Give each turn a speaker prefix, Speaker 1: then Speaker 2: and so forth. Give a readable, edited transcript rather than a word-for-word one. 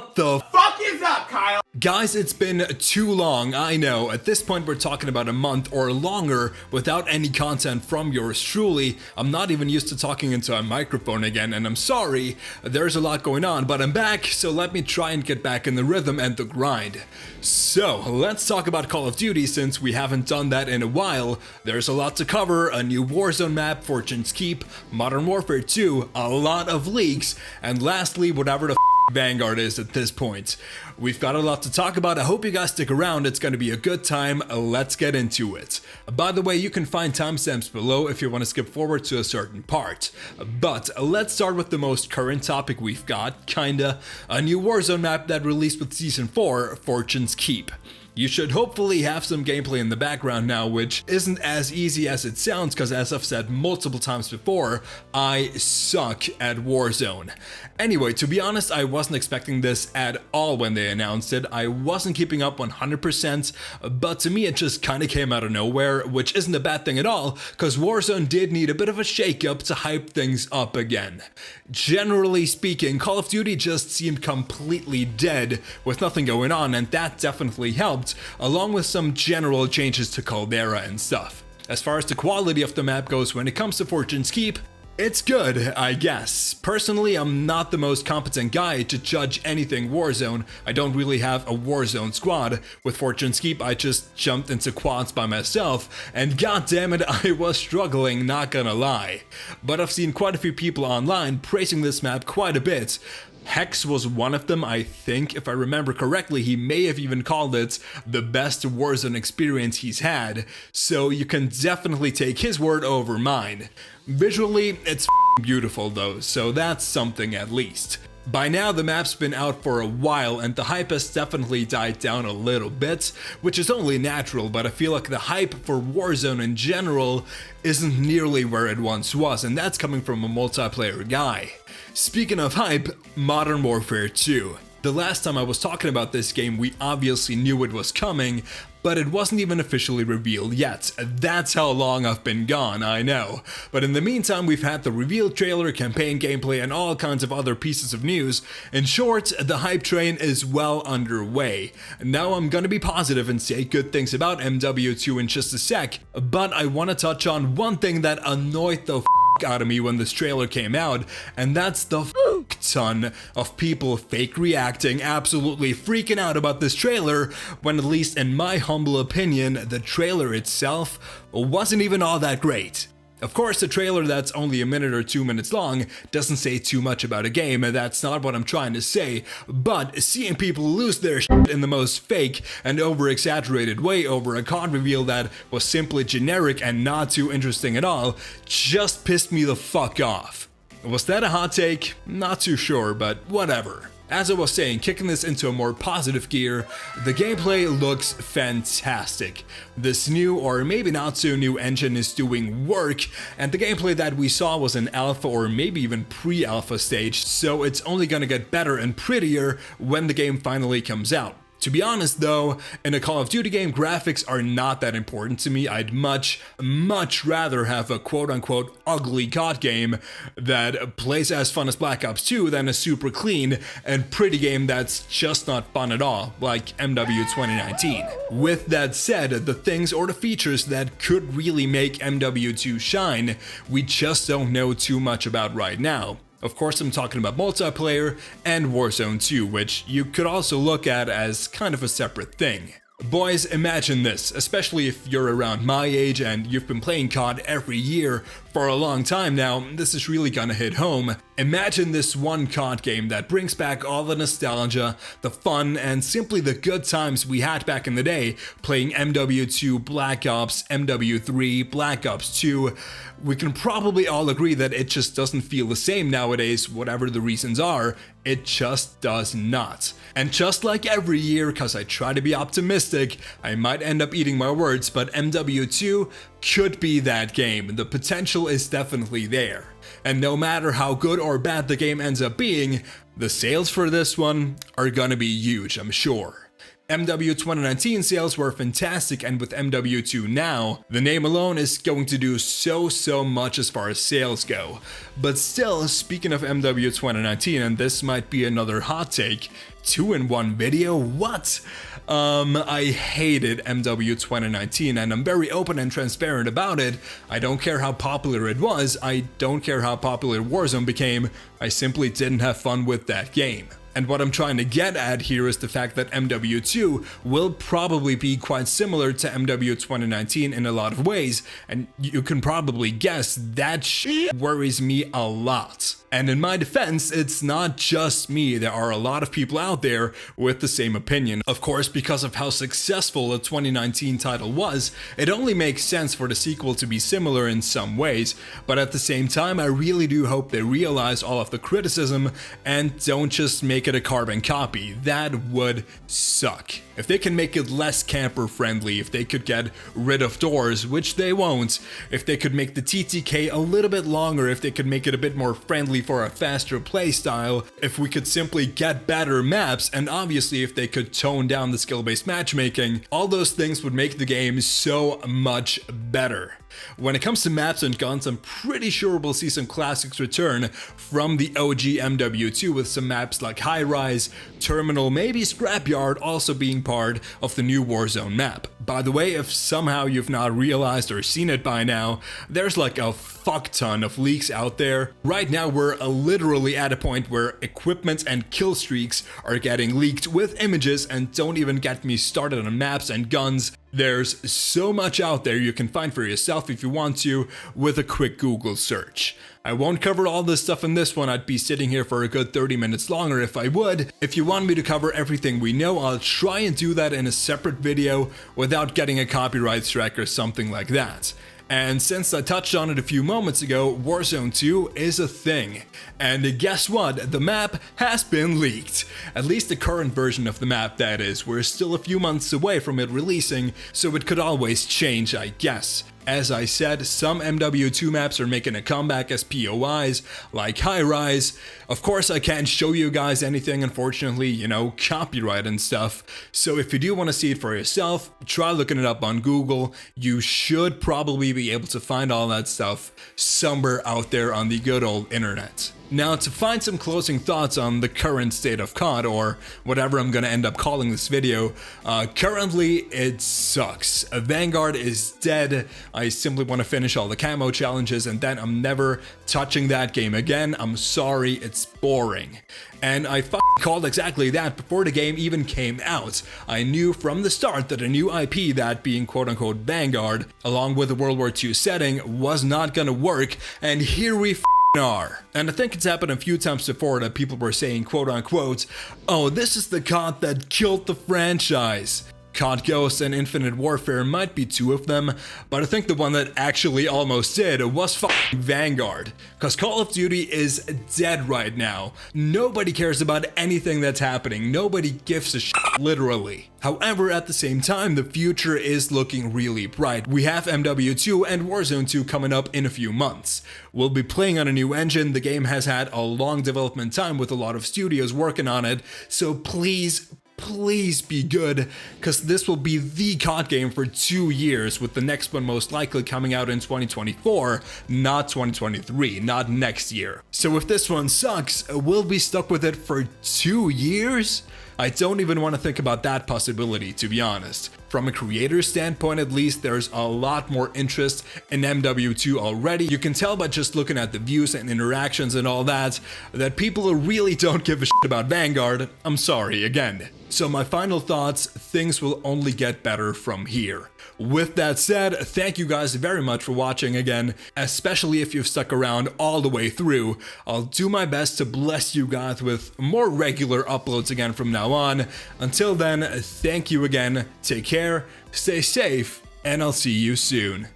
Speaker 1: What the fuck is up, Kyle? Guys, it's been too long, I know. At this point, we're talking about a month or longer without any content from yours truly. I'm not even used to talking into a microphone again, and I'm sorry. There's a lot going on, but I'm back, so let me try and get back in the rhythm and the grind. So, let's talk about Call of Duty since we haven't done that in a while. There's a lot to cover, a new Warzone map, Fortune's Keep, Modern Warfare 2, a lot of leaks, and lastly, whatever the Vanguard is at this point. We've got a lot to talk about. I hope you guys stick around. It's going to be a good time. Let's get into it. By the way, you can find timestamps below if you want to skip forward to a certain part. But let's start with the most current topic we've got, kinda. A new Warzone map that released with Season 4, Fortune's Keep. You should hopefully have some gameplay in the background now, which isn't as easy as it sounds because, as I've said multiple times before, I suck at Warzone. Anyway, to be honest, I wasn't expecting this at all when they announced it. I wasn't keeping up 100%, but to me it just kinda came out of nowhere, which isn't a bad thing at all, because Warzone did need a bit of a shake-up to hype things up again. Generally speaking, Call of Duty just seemed completely dead with nothing going on, and that definitely helped, along with some general changes to Caldera and stuff. As far as the quality of the map goes when it comes to Fortune's Keep, it's good, I guess. Personally, I'm not the most competent guy to judge anything Warzone. I don't really have a Warzone squad. With Fortune's Keep, I just jumped into quads by myself, and goddammit, I was struggling, not gonna lie. But I've seen quite a few people online praising this map quite a bit. Hex was one of them, I think. If I remember correctly, he may have even called it the best Warzone experience he's had, so you can definitely take his word over mine. Visually, it's beautiful though, so that's something at least. By now, the map's been out for a while and the hype has definitely died down a little bit, which is only natural, but I feel like the hype for Warzone in general isn't nearly where it once was, and that's coming from a multiplayer guy. Speaking of hype, Modern Warfare 2. The last time I was talking about this game, we obviously knew it was coming, but it wasn't even officially revealed yet. That's how long I've been gone, I know. But in the meantime, we've had the reveal trailer, campaign gameplay, and all kinds of other pieces of news. In short, the hype train is well underway. Now I'm gonna be positive and say good things about MW2 in just a sec, but I wanna touch on one thing that annoyed the out of me when this trailer came out, and that's the ton of people fake reacting, absolutely freaking out about this trailer, when at least in my humble opinion, the trailer itself wasn't even all that great. Of course, the trailer that's only a minute or 2 minutes long doesn't say too much about a game, and that's not what I'm trying to say, but seeing people lose their shit in the most fake and over-exaggerated way over a CoD reveal that was simply generic and not too interesting at all just pissed me the fuck off. Was that a hot take? Not too sure, but whatever. As I was saying, kicking this into a more positive gear, the gameplay looks fantastic. This new, or maybe not so new engine is doing work, and the gameplay that we saw was in alpha or maybe even pre-alpha stage, so it's only gonna get better and prettier when the game finally comes out. To be honest though, in a Call of Duty game, graphics are not that important to me. I'd much rather have a quote-unquote ugly CoD game that plays as fun as Black Ops 2 than a super clean and pretty game that's just not fun at all, like MWII 2019. With that said, the things or the features that could really make MW2 shine, we just don't know too much about right now. Of course, I'm talking about multiplayer and Warzone 2, which you could also look at as kind of a separate thing. Boys, imagine this, especially if you're around my age and you've been playing CoD every year for a long time now, this is really gonna hit home. Imagine this one CoD game that brings back all the nostalgia, the fun, and simply the good times we had back in the day playing MW2, Black Ops, MW3, Black Ops 2. We can probably all agree that it just doesn't feel the same nowadays, whatever the reasons are. It just does not. And just like every year, cause I try to be optimistic, I might end up eating my words, but MW2 could be that game. The potential is definitely there. And no matter how good or bad the game ends up being, the sales for this one are gonna be huge, I'm sure. MW 2019 sales were fantastic, and with MW2 now, the name alone is going to do so much as far as sales go. But still, speaking of MW 2019, and this might be another hot take, 2-in-1 video? What? I hated MW 2019, and I'm very open and transparent about it. I don't care how popular it was, I don't care how popular Warzone became, I simply didn't have fun with that game. And what I'm trying to get at here is the fact that MW2 will probably be quite similar to MW 2019 in a lot of ways, and you can probably guess that shit worries me a lot. And in my defense, it's not just me, there are a lot of people out there with the same opinion. Of course, because of how successful the 2019 title was, it only makes sense for the sequel to be similar in some ways, but at the same time, I really do hope they realize all of the criticism and don't just make it a carbon copy. That would suck. If they can make it less camper friendly, if they could get rid of doors, which they won't, if they could make the TTK a little bit longer, if they could make it a bit more friendly for a faster playstyle, if we could simply get better maps, and obviously if they could tone down the skill-based matchmaking, all those things would make the game so much better. When it comes to maps and guns, I'm pretty sure we'll see some classics return from the OG MW2 with some maps like High Rise, Terminal, maybe Scrapyard also being part of the new Warzone map. By the way, if somehow you've not realized or seen it by now, there's like a fuck ton of leaks out there. Right now we're literally at a point where equipment and kill streaks are getting leaked with images, and don't even get me started on maps and guns. There's so much out there you can find for yourself if you want to with a quick Google search. I won't cover all this stuff in this one, I'd be sitting here for a good 30 minutes longer if I would. If you want me to cover everything we know, I'll try and do that in a separate video without getting a copyright strike or something like that. And since I touched on it a few moments ago, Warzone 2 is a thing. And guess what? The map has been leaked. At least the current version of the map, that is. We're still a few months away from it releasing, so it could always change, I guess. As I said, some MW2 maps are making a comeback as POIs, like High Rise. Of course, I can't show you guys anything, unfortunately, you know, copyright and stuff. So if you do want to see it for yourself, try looking it up on Google. You should probably be able to find all that stuff somewhere out there on the good old internet. Now, to find some closing thoughts on the current state of CoD, or whatever I'm gonna end up calling this video, currently it sucks. Vanguard is dead. I simply want to finish all the camo challenges and then I'm never touching that game again. I'm sorry, it's boring. And I called exactly that before the game even came out. I knew from the start that a new IP, that being quote-unquote Vanguard, along with the World War II setting, was not gonna work, and here we are. And I think it's happened a few times before that people were saying quote unquote, oh, this is the CoD that killed the franchise. CoD Ghosts and Infinite Warfare might be two of them, but I think the one that actually almost did was Vanguard. Cause Call of Duty is dead right now. Nobody cares about anything that's happening. Nobody gives a shit, literally. However, at the same time, the future is looking really bright. We have MW2 and Warzone 2 coming up in a few months. We'll be playing on a new engine. The game has had a long development time with a lot of studios working on it, so please be good, because this will be the CoD game for 2 years, with the next one most likely coming out in 2024, not 2023, not next year. So if this one sucks, we'll be stuck with it for 2 years? I don't even want to think about that possibility, to be honest. From a creator standpoint at least, there's a lot more interest in MW2 already. You can tell by just looking at the views and interactions and all that people really don't give a shit about Vanguard. I'm sorry, again. So my final thoughts, things will only get better from here. With that said, thank you guys very much for watching again, especially if you've stuck around all the way through. I'll do my best to bless you guys with more regular uploads again from now on. Until then, thank you again, take care, stay safe, and I'll see you soon.